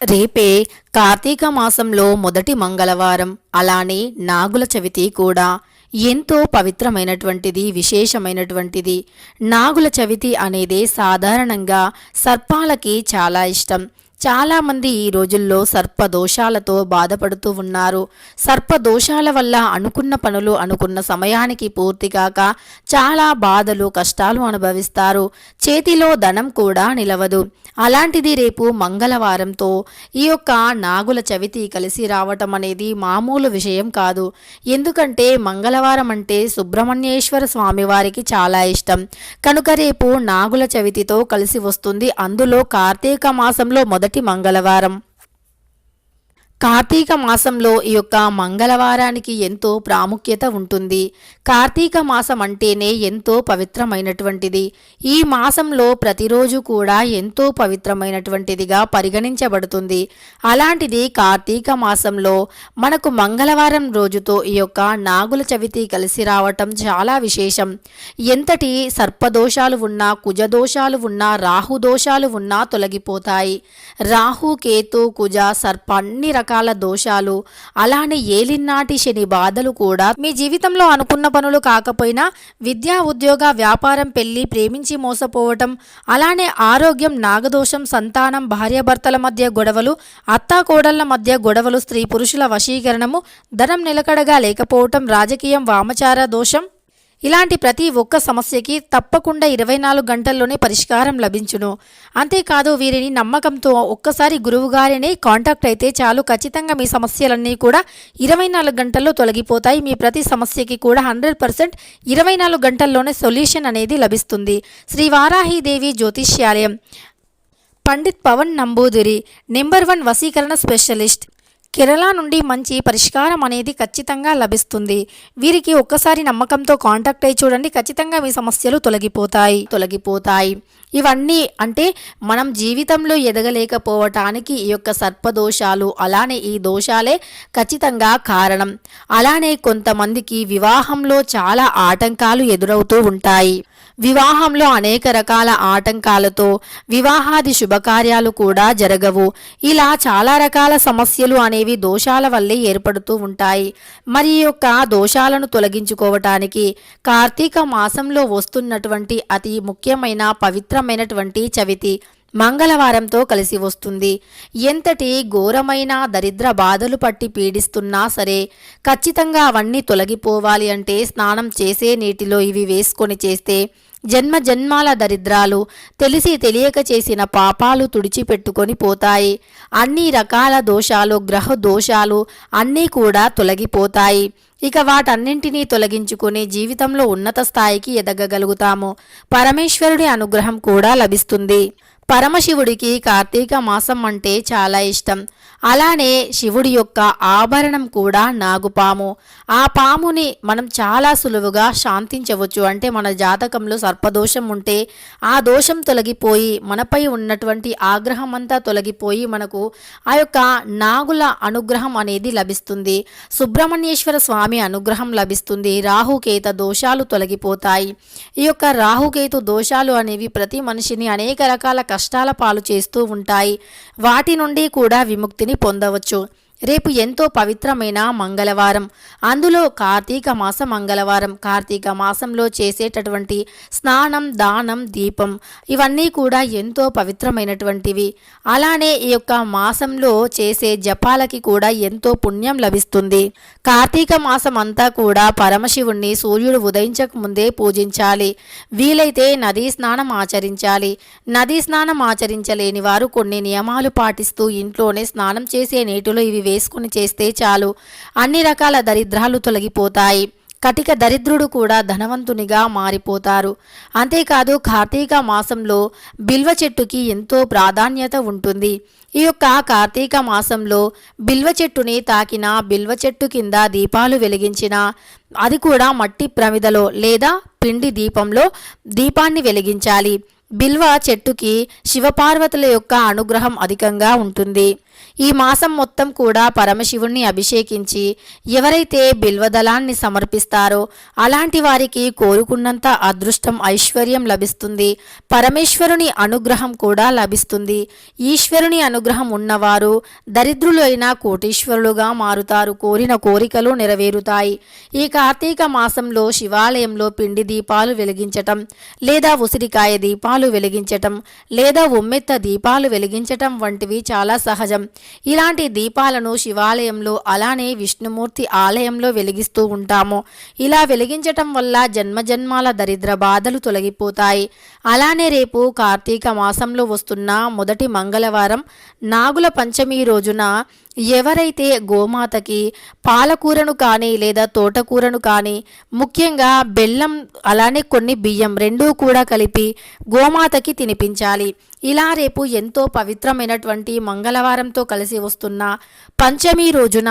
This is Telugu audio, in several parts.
రేపే కార్తీక మాసంలో మొదటి మంగళవారం, అలానే నాగుల చవితి కూడా ఎంతో పవిత్రమైనటువంటిది, విశేషమైనటువంటిది. నాగుల చవితి అనేది సాధారణంగా సర్పాలకి చాలా ఇష్టం. చాలామంది ఈ రోజుల్లో సర్పదోషాలతో బాధపడుతూ ఉన్నారు. సర్పదోషాల వల్ల అనుకున్న పనులు అనుకున్న సమయానికి పూర్తి కాక చాలా బాధలు, కష్టాలు అనుభవిస్తారు. చేతిలో ధనం కూడా నిలవదు. అలాంటిది రేపు మంగళవారంతో ఈ యొక్క నాగుల చవితి కలిసి రావటం అనేది మామూలు విషయం కాదు. ఎందుకంటే మంగళవారం అంటే సుబ్రహ్మణ్యేశ్వర స్వామి వారికి చాలా ఇష్టం కనుక రేపు నాగుల చవితితో కలిసి వస్తుంది. అందులో కార్తీక మాసంలో మొదటి మంగళవారం. కార్తీక మాసంలో ఈ యొక్క మంగళవారానికి ఎంతో ప్రాముఖ్యత ఉంటుంది. కార్తీక మాసం అంటేనే ఎంతో పవిత్రమైనటువంటిది. ఈ మాసంలో ప్రతిరోజు కూడా ఎంతో పవిత్రమైనటువంటిదిగా పరిగణించబడుతుంది. అలాంటిది కార్తీక మాసంలో మనకు మంగళవారం రోజుతో ఈ యొక్క నాగుల చవితి కలిసి రావటం చాలా విశేషం. ఎంతటి సర్పదోషాలు ఉన్నా, కుజదోషాలు ఉన్నా, రాహుదోషాలు ఉన్నా తొలగిపోతాయి. రాహు, కేతు, కుజ, సర్ప అన్ని రకాల దోషాలు, అలానే ఏలినాటి శని బాధలు కూడా మీ జీవితంలో అనుకున్న పనులు కాకపోయినా విద్యా, ఉద్యోగ, వ్యాపారం, పెళ్లి, ప్రేమించి మోసపోవటం, అలానే ఆరోగ్యం, నాగదోషం, సంతానం, భార్యాభర్తల మధ్య గొడవలు, అత్తాకోడళ్ల మధ్య గొడవలు, స్త్రీ పురుషుల వశీకరణము, ధనం నిలకడగా లేకపోవటం, రాజకీయం, వామచార దోషం, ఇలాంటి ప్రతి ఒక్క సమస్యకి తప్పకుండా 24 గంటల్లోనే పరిష్కారం లభించును. అంతేకాదు వీరిని నమ్మకంతో ఒక్కసారి గురువుగారిని కాంటాక్ట్ అయితే చాలు, ఖచ్చితంగా మీ సమస్యలన్నీ కూడా 24 గంటల్లో తొలగిపోతాయి. మీ ప్రతి సమస్యకి కూడా 100% 24 గంటల్లోనే సొల్యూషన్ అనేది లభిస్తుంది. శ్రీ వారాహీదేవి జ్యోతిష్యాలయం, పండిత్ పవన్ నంబూదిరి, నెంబర్ 1 వశీకరణ స్పెషలిస్ట్. కేరళ నుండి మంచి పరిష్కారం అనేది ఖచ్చితంగా లభిస్తుంది. వీరికి ఒక్కసారి నమ్మకంతో కాంటాక్ట్ అయి చూడండి, ఖచ్చితంగా మీ సమస్యలు తొలగిపోతాయి. ఇవన్నీ అంటే మనం జీవితంలో ఎదగలేకపోవటానికి ఈ యొక్క సర్పదోషాలు, అలానే ఈ దోషాలే ఖచ్చితంగా కారణం. అలానే కొంతమందికి వివాహంలో చాలా ఆటంకాలు ఎదురవుతూ ఉంటాయి. వివాహంలో అనేక రకాల ఆటంకాలతో వివాహాది శుభకార్యాలు కూడా జరగవు. ఇలా చాలా రకాల సమస్యలు అనేవి దోషాల వల్లే ఏర్పడుతూ ఉంటాయి. మరి ఈ యొక్క దోషాలను తొలగించుకోవటానికి కార్తీక మాసంలో వస్తున్నటువంటి అతి ముఖ్యమైన పవిత్రమైనటువంటి చవితి మంగళవారంతో కలిసి వస్తుంది. ఎంతటి ఘోరమైన దరిద్ర బాధలు పట్టి పీడిస్తున్నా సరే ఖచ్చితంగా అవన్నీ తొలగిపోవాలి అంటే స్నానం చేసే నీటిలో ఇవి వేసుకొని చేస్తే జన్మ జన్మాల దరిద్రాలు, తెలిసి తెలియక చేసిన పాపాలు తుడిచిపెట్టుకొని పోతాయి. అన్ని రకాల దోషాలు, గ్రహ దోషాలు అన్నీ కూడా తొలగిపోతాయి. ఇక వాటన్నింటినీ తొలగించుకుని జీవితంలో ఉన్నత స్థాయికి ఎదగగలుగుతాము. పరమేశ్వరుడి అనుగ్రహం కూడా లభిస్తుంది. పరమశివుడికి కార్తీక మాసం అంటే చాలా ఇష్టం. అలానే శివుడి యొక్క ఆభరణం కూడా నాగుపాము. ఆ పాముని మనం చాలా సులువుగా శాంతించవచ్చు. అంటే మన జాతకంలో సర్పదోషం ఉంటే ఆ దోషం తొలగిపోయి మనపై ఉన్నటువంటి ఆగ్రహం అంతా తొలగిపోయి మనకు ఆ యొక్క నాగుల అనుగ్రహం అనేది లభిస్తుంది. సుబ్రహ్మణ్యేశ్వర స్వామి అనుగ్రహం లభిస్తుంది. రాహుకేత దోషాలు తొలగిపోతాయి. ఈ యొక్క రాహుకేతు దోషాలు అనేవి ప్రతి మనిషిని అనేక రకాల కష్టాల పాలు చేస్తూ ఉంటాయి. వాటి నుండి కూడా విముక్తిని పొందవచ్చు. రేపు ఎంతో పవిత్రమైన మంగళవారం, అందులో కార్తీక మాస మంగళవారం. కార్తీక మాసంలో చేసేటటువంటి స్నానం, దానం, దీపం ఇవన్నీ కూడా ఎంతో పవిత్రమైనటువంటివి. అలానే ఈ యొక్క మాసంలో చేసే జపాలకి కూడా ఎంతో పుణ్యం లభిస్తుంది. కార్తీక మాసం అంతా కూడా పరమశివుణ్ణి సూర్యుడు ఉదయించక ముందే పూజించాలి. వీలైతే నదీ స్నానం ఆచరించాలి. నదీ స్నానం ఆచరించలేని వారు కొన్ని నియమాలు పాటిస్తూ ఇంట్లోనే స్నానం చేసే నీటిలో ఇవి వేసుకుని చేస్తే చాలు, అన్ని రకాల దరిద్రాలు తొలగిపోతాయి. కటిక దరిద్రుడు కూడా ధనవంతునిగా మారిపోతారు. అంతేకాదు కార్తీక మాసంలో బిల్వ చెట్టుకి ఎంతో ప్రాధాన్యత ఉంటుంది. ఈ యొక్క కార్తీక మాసంలో బిల్వ చెట్టుని తాకిన, బిల్వ చెట్టు కింద దీపాలు వెలిగించిన, అది కూడా మట్టి ప్రమిదలో లేదా పిండి దీపంలో దీపాన్ని వెలిగించాలి. బిల్వ చెట్టుకి శివపార్వతుల యొక్క అనుగ్రహం అధికంగా ఉంటుంది. ఈ మాసం మొత్తం కూడా పరమశివుణ్ణి అభిషేకించి ఎవరైతే బిల్వదళాన్ని సమర్పిస్తారో అలాంటి వారికి కోరుకున్నంత అదృష్టం, ఐశ్వర్యం లభిస్తుంది. పరమేశ్వరుని అనుగ్రహం కూడా లభిస్తుంది. ఈశ్వరుని అనుగ్రహం ఉన్నవారు దరిద్రులు అయినా కోటీశ్వరులుగా మారుతారు. కోరిన కోరికలు నెరవేరుతాయి. ఈ కార్తీక మాసంలో శివాలయంలో పిండి దీపాలు వెలిగించటం, లేదా ఉసిరికాయ దీపాలు వెలిగించటం, లేదా ఉమ్మెత్త దీపాలు వెలిగించటం వంటివి చాలా సహజం. ఇలాంటి దీపాలను శివాలయంలో అలానే విష్ణుమూర్తి ఆలయంలో వెలిగిస్తూ ఉంటాము. ఇలా వెలిగించటం వల్ల జన్మజన్మాల దరిద్ర బాధలు తొలగిపోతాయి. అలానే రేపు కార్తీక మాసంలో వస్తున్న మొదటి మంగళవారం నాగుల పంచమి రోజున ఎవరైతే గోమాతకి పాలకూరను కానీ లేదా తోటకూరను కానీ, ముఖ్యంగా బెల్లం అలానే కొన్ని బియ్యం రెండూ కూడా కలిపి గోమాతకి తినిపించాలి. ఇలా రేపు ఎంతో పవిత్రమైనటువంటి మంగళవారంతో కలిసి వస్తున్న పంచమి రోజున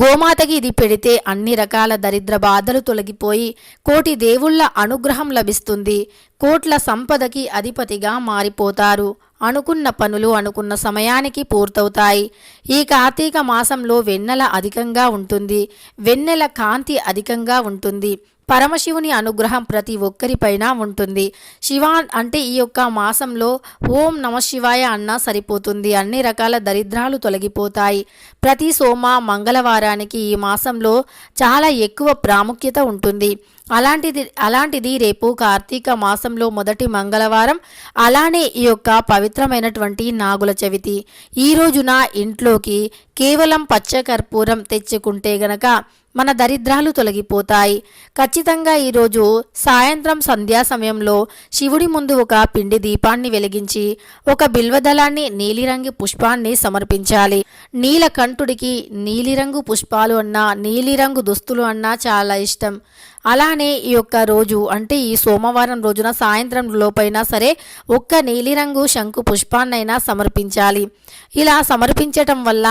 గోమాతకి ఇది పెడితే అన్ని రకాల దరిద్ర బాధలు తొలగిపోయి కోటి దేవుళ్ళ అనుగ్రహం లభిస్తుంది. కోట్ల సంపదకి అధిపతిగా మారిపోతారు. అనుకున్న పనులు అనుకున్న సమయానికి పూర్తవుతాయి. ఈ కార్తీక మాసంలో వెన్నెల అధికంగా ఉంటుంది. వెన్నెల కాంతి అధికంగా ఉంటుంది. పరమశివుని అనుగ్రహం ప్రతి ఒక్కరిపైన ఉంటుంది. శివాన్ అంటే ఈ యొక్క మాసంలో ఓం నమ శివాయ అన్నా సరిపోతుంది. అన్ని రకాల దరిద్రాలు తొలగిపోతాయి. ప్రతి సోమ మంగళవారానికి ఈ మాసంలో చాలా ఎక్కువ ప్రాముఖ్యత ఉంటుంది. అలాంటిది రేపు కార్తీక మాసంలో మొదటి మంగళవారం, అలానే ఈ యొక్క పవిత్రమైనటువంటి నాగుల చవితి. ఈ రోజున ఇంట్లోకి కేవలం పచ్చకర్పూరం తెచ్చుకుంటే గనక మన దరిద్రాలు తొలగిపోతాయి. ఖచ్చితంగా ఈరోజు సాయంత్రం సంధ్యా సమయంలో శివుడి ముందు ఒక పిండి దీపాన్ని వెలిగించి ఒక బిల్వదళాన్ని, నీలిరంగు పుష్పాన్ని సమర్పించాలి. నీలకంఠుడికి నీలిరంగు పుష్పాలు అన్నా, నీలిరంగు దుస్తులు అన్నా చాలా ఇష్టం. అలానే ఈ యొక్క రోజు అంటే ఈ సోమవారం రోజున సాయంత్రం లోపైనా సరే ఒక్క నీలిరంగు శంకు పుష్పాన్నైనా సమర్పించాలి. ఇలా సమర్పించటం వల్ల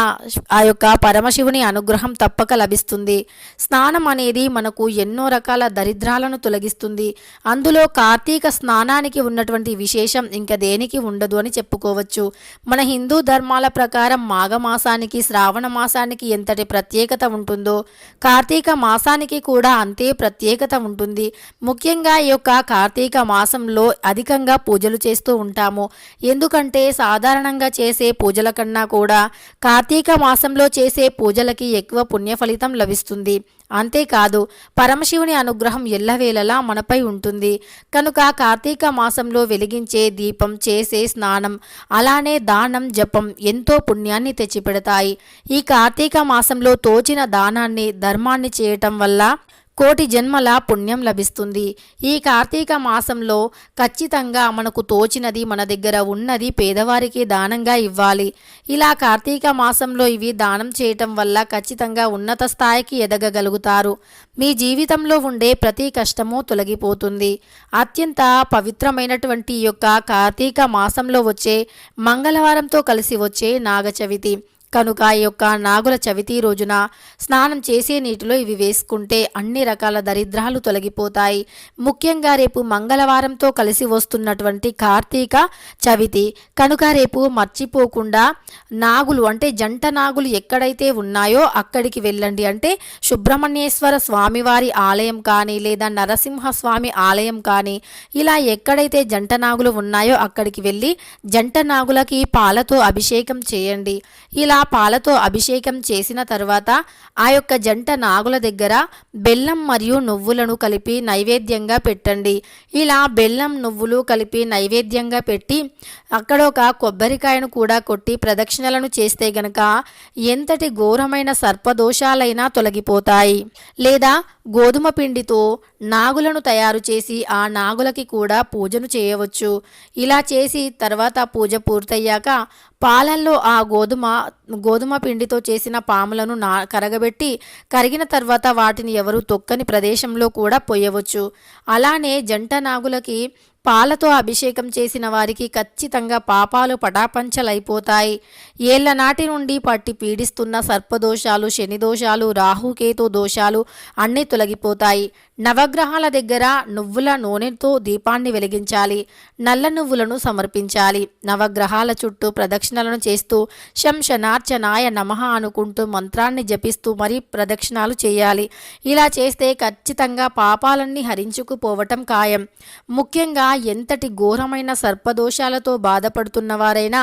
ఆ యొక్క పరమశివుని అనుగ్రహం తప్పక లభిస్తుంది. స్నానం అనేది మనకు ఎన్నో రకాల దరిద్రాలను తొలగిస్తుంది. అందులో కార్తీక స్నానానికి ఉన్నటువంటి విశేషం ఇంకా దేనికి ఉండదు అని చెప్పుకోవచ్చు. మన హిందూ ధర్మాల ప్రకారం మాఘమాసానికి, శ్రావణ మాసానికి ఎంతటి ప్రత్యేకత ఉంటుందో కార్తీక మాసానికి కూడా అంతే ప్రత్యేకత ఉంటుంది. ముఖ్యంగా ఈ యొక్క కార్తీక మాసంలో అధికంగా పూజలు చేస్తూ ఉంటాము. ఎందుకంటే సాధారణంగా చేసే పూజల కన్నా కూడా కార్తీక మాసంలో చేసే పూజలకి ఎక్కువ పుణ్య ఫలితం లభిస్తుంది. అంతేకాదు పరమశివుని అనుగ్రహం ఎల్లవేళలా మనపై ఉంటుంది. కనుక కార్తీక మాసంలో వెలిగించే దీపం, చేసే స్నానం, అలానే దానం, జపం ఎంతో పుణ్యాన్ని తెచ్చిపెడతాయి. ఈ కార్తీక మాసంలో తోచిన దానాన్ని, ధర్మాన్ని చేయటం వల్ల కోటి జన్మల పుణ్యం లభిస్తుంది. ఈ కార్తీక మాసంలో ఖచ్చితంగా మనకు తోచినది, మన దగ్గర ఉన్నది పేదవారికి దానంగా ఇవ్వాలి. ఇలా కార్తీక మాసంలో ఇవి దానం చేయటం వల్ల ఖచ్చితంగా ఉన్నత స్థాయికి ఎదగగలుగుతారు. మీ జీవితంలో ఉండే ప్రతి కష్టము తొలగిపోతుంది. అత్యంత పవిత్రమైనటువంటి ఈ యొక్క కార్తీక మాసంలో వచ్చే మంగళవారంతో కలిసి వచ్చే నాగ చవితి. కనుక ఈ యొక్క నాగుల చవితి రోజున స్నానం చేసే నీటిలో ఇవి వేసుకుంటే అన్ని రకాల దరిద్రాలు తొలగిపోతాయి. ముఖ్యంగా రేపు మంగళవారంతో కలిసి వస్తున్నటువంటి కార్తీక చవితి కనుక రేపు మర్చిపోకుండా నాగులు అంటే జంట నాగులు ఎక్కడైతే ఉన్నాయో అక్కడికి వెళ్ళండి. అంటే సుబ్రహ్మణ్యేశ్వర స్వామివారి ఆలయం కానీ లేదా నరసింహస్వామి ఆలయం కానీ ఇలా ఎక్కడైతే జంట నాగులు ఉన్నాయో అక్కడికి వెళ్ళి జంట నాగులకి పాలతో అభిషేకం చేయండి. ఇలా పాలతో అభిషేకం చేసిన తర్వాత ఆ యొక్క జంట నాగుల దగ్గర బెల్లం మరియు నువ్వులను కలిపి నైవేద్యంగా పెట్టండి. ఇలా బెల్లం, నువ్వులు కలిపి నైవేద్యంగా పెట్టి అక్కడ ఒక కొబ్బరికాయను కూడా కొట్టి ప్రదక్షిణలను చేస్తే గనక ఎంతటి ఘోరమైన సర్పదోషాలైనా తొలగిపోతాయి. లేదా గోధుమ పిండితో నాగులను తయారు చేసి ఆ నాగులకి కూడా పూజను చేయవచ్చు. ఇలా చేసి తర్వాత పూజ పూర్తయ్యాక పాలల్లో ఆ గోధుమ పిండితో చేసిన పాములను కరగబెట్టి కరిగిన తర్వాత వాటిని ఎవరు తొక్కని ప్రదేశంలో కూడా పోయవచ్చు. అలానే జంట నాగులకి పాలతో అభిషేకం చేసిన వారికి ఖచ్చితంగా పాపాలు పటాపంచలైపోతాయి. ఏళ్ల నాటి నుండి పట్టి పీడిస్తున్న సర్పదోషాలు, శనిదోషాలు, రాహుకేతు దోషాలు అన్నీ తొలగిపోతాయి. నవగ్రహాల దగ్గర నువ్వుల నూనెతో దీపాన్ని వెలిగించాలి. నల్ల నువ్వులను సమర్పించాలి. నవగ్రహాల చుట్టూ ప్రదక్షిణలను చేస్తూ శంశనార్చనాయ నమః అనుకుంటూ మంత్రాన్ని జపిస్తూ మరీ ప్రదక్షిణాలు చేయాలి. ఇలా చేస్తే ఖచ్చితంగా పాపాలన్నీ హరించుకుపోవటం ఖాయం. ముఖ్యంగా ఎంతటి ఘోరమైన సర్పదోషాలతో బాధపడుతున్నవారైనా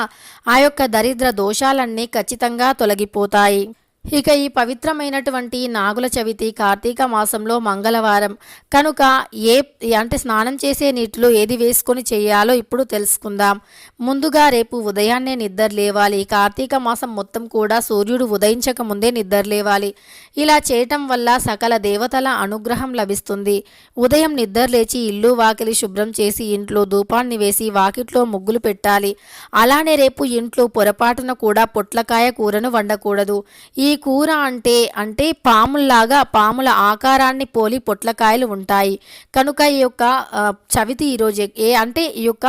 ఆ యొక్క దరిద్ర దోషాలన్నీ ఖచ్చితంగా తొలగిపోతాయి. ఇక ఈ పవిత్రమైనటువంటి నాగుల చవితి కార్తీక మాసంలో మంగళవారం కనుక అంటే స్నానం చేసే నీటిలో ఏది వేసుకొని చేయాలో ఇప్పుడు తెలుసుకుందాం. ముందుగా రేపు ఉదయాన్నే నిద్ర లేవాలి. కార్తీక మాసం మొత్తం కూడా సూర్యుడు ఉదయించక ముందే నిద్ర లేవాలి. ఇలా చేయటం వల్ల సకల దేవతల అనుగ్రహం లభిస్తుంది. ఉదయం నిద్ర లేచి ఇల్లు వాకిలి శుభ్రం చేసి ఇంట్లో ధూపాన్ని వేసి వాకిట్లో ముగ్గులు పెట్టాలి. అలానే రేపు ఇంట్లో పొరపాటున కూడా పొట్లకాయ కూరను వండకూడదు. ఈ కూర అంటే పాముల్లాగా పాముల ఆకారాన్ని పోలి పొట్లకాయలు ఉంటాయి కనుక ఈ యొక్క చవితి ఈరోజు ఈ యొక్క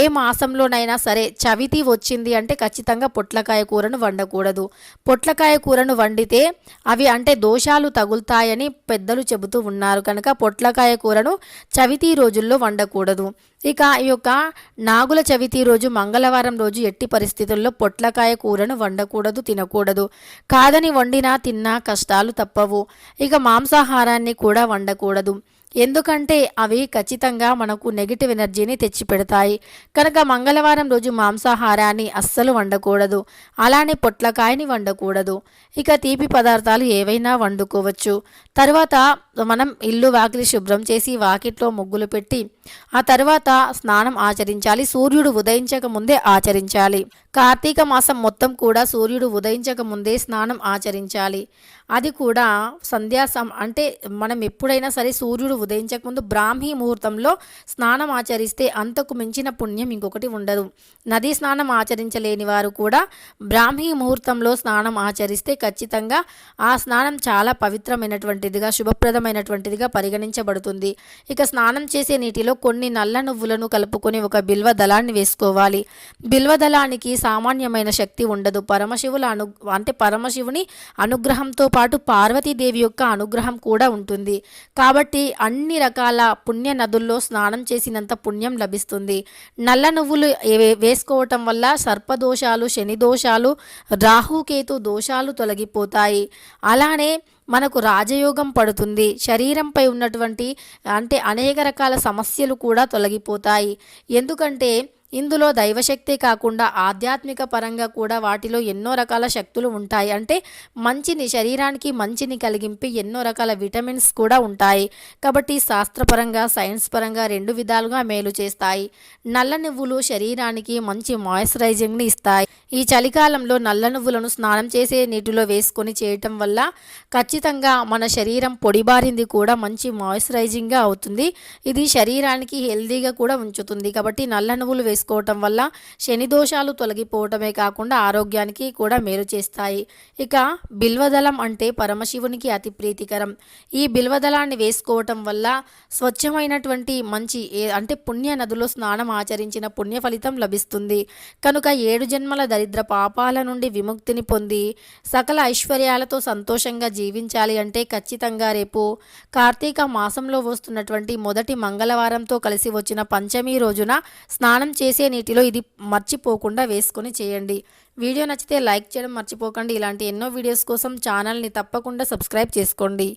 ఏ మాసంలోనైనా సరే చవితి వచ్చింది అంటే ఖచ్చితంగా పొట్లకాయ కూరను వండకూడదు. పొట్లకాయ కూరను వండితే అవి అంటే దోషాలు తగులుతాయని పెద్దలు చెబుతూ ఉన్నారు కనుక పొట్లకాయ కూరను చవితి రోజుల్లో వండకూడదు. ఇక ఈ యొక్క నాగుల చవితి రోజు మంగళవారం రోజు ఎట్టి పరిస్థితుల్లో పొట్లకాయ కూరను వండకూడదు, తినకూడదు. కాదని వండినా తిన్నా కష్టాలు తప్పవు. ఇక మాంసాహారాన్ని కూడా వండకూడదు. ఎందుకంటే అవి ఖచ్చితంగా మనకు నెగిటివ్ ఎనర్జీని తెచ్చిపెడతాయి కనుక మంగళవారం రోజు మాంసాహారాన్ని అస్సలు వండకూడదు. అలానే పొట్లకాయని వండకూడదు. ఇక తీపి పదార్థాలు ఏవైనా వండుకోవచ్చు. తర్వాత మనం ఇల్లు వాకిలి శుభ్రం చేసి వాకిట్లో ముగ్గులు పెట్టి ఆ తర్వాత స్నానం ఆచరించాలి. సూర్యుడు ఉదయించక ముందే ఆచరించాలి. కార్తీక మాసం మొత్తం కూడా సూర్యుడు ఉదయించక ముందే స్నానం ఆచరించాలి. అది కూడా అంటే మనం ఎప్పుడైనా సరే సూర్యుడు ఉదయించక ముందు బ్రాహ్మీ ముహూర్తంలో స్నానం ఆచరిస్తే అంతకు మించిన పుణ్యం ఇంకొకటి ఉండదు. నదీ స్నానం ఆచరించలేని వారు కూడా బ్రాహ్మీ ముహూర్తంలో స్నానం ఆచరిస్తే ఖచ్చితంగా ఆ స్నానం చాలా పవిత్రమైనటువంటిదిగా శుభప్రదమైనటువంటిదిగా పరిగణించబడుతుంది. ఇక స్నానం చేసే నీటిలో కొన్ని నల్ల నువ్వులను కలుపుకొని ఒక బిల్వ దళాన్ని వేసుకోవాలి. బిల్వ దళానికి సామాన్యమైన శక్తి ఉండదు. పరమశివుని అనుగ్రహంతో పాటు పార్వతీదేవి యొక్క అనుగ్రహం కూడా ఉంటుంది. కాబట్టి అన్ని రకాల పుణ్య నదుల్లో స్నానం చేసినంత పుణ్యం లభిస్తుంది. నల్ల నువ్వులు వేసుకోవటం వల్ల సర్పదోషాలు, శని దోషాలు, రాహుకేతు దోషాలు తొలగిపోతాయి. అలానే మనకు రాజయోగం పడుతుంది. శరీరంపై ఉన్నటువంటి అనేక రకాల సమస్యలు కూడా తొలగిపోతాయి. ఎందుకంటే ఇందులో దైవశక్తే కాకుండా ఆధ్యాత్మిక పరంగా కూడా వాటిలో ఎన్నో రకాల శక్తులు ఉంటాయి. మంచిని శరీరానికి మంచిని కలిగింపి ఎన్నో రకాల విటమిన్స్ కూడా ఉంటాయి. కాబట్టి శాస్త్రపరంగా సైన్స్ పరంగా రెండు విధాలుగా మేలు చేస్తాయి. నల్ల నువ్వులు శరీరానికి మంచి మాయిశ్చరైజింగ్ని ఇస్తాయి. ఈ చలికాలంలో నల్ల నువ్వులను స్నానం చేసే నీటిలో వేసుకొని చేయటం వల్ల ఖచ్చితంగా మన శరీరం పొడిబారింది కూడా మంచి మాయిశ్చరైజింగ్గా అవుతుంది. ఇది శరీరానికి హెల్దీగా కూడా ఉంచుతుంది. కాబట్టి నల్ల నువ్వులు వేసుకోవటం వల్ల శని దోషాలు తొలగిపోవటమే కాకుండా ఆరోగ్యానికి కూడా మేలు చేస్తాయి. ఇక బిల్వదళం అంటే పరమశివునికి అతి ప్రీతికరం. ఈ బిల్వదళాన్ని వేసుకోవటం వల్ల స్వచ్ఛమైనటువంటి మంచి పుణ్య నదిలో స్నానం ఆచరించిన పుణ్య ఫలితం లభిస్తుంది. కనుక 7 జన్మల దరిద్ర పాపాల నుండి విముక్తిని పొంది సకల ఐశ్వర్యాలతో సంతోషంగా జీవించాలి అంటే ఖచ్చితంగా రేపు కార్తీక మాసంలో వస్తున్నటువంటి మొదటి మంగళవారంతో కలిసి వచ్చిన పంచమి రోజున స్నానం చేసే నీటిలో ఇది మర్చిపోకుండా వేసుకొని చేయండి. వీడియో నచ్చితే లైక్ చేయడం మర్చిపోకండి. ఇలాంటి ఎన్నో వీడియోస్ కోసం ఛానల్ని తప్పకుండా సబ్స్క్రైబ్ చేసుకోండి.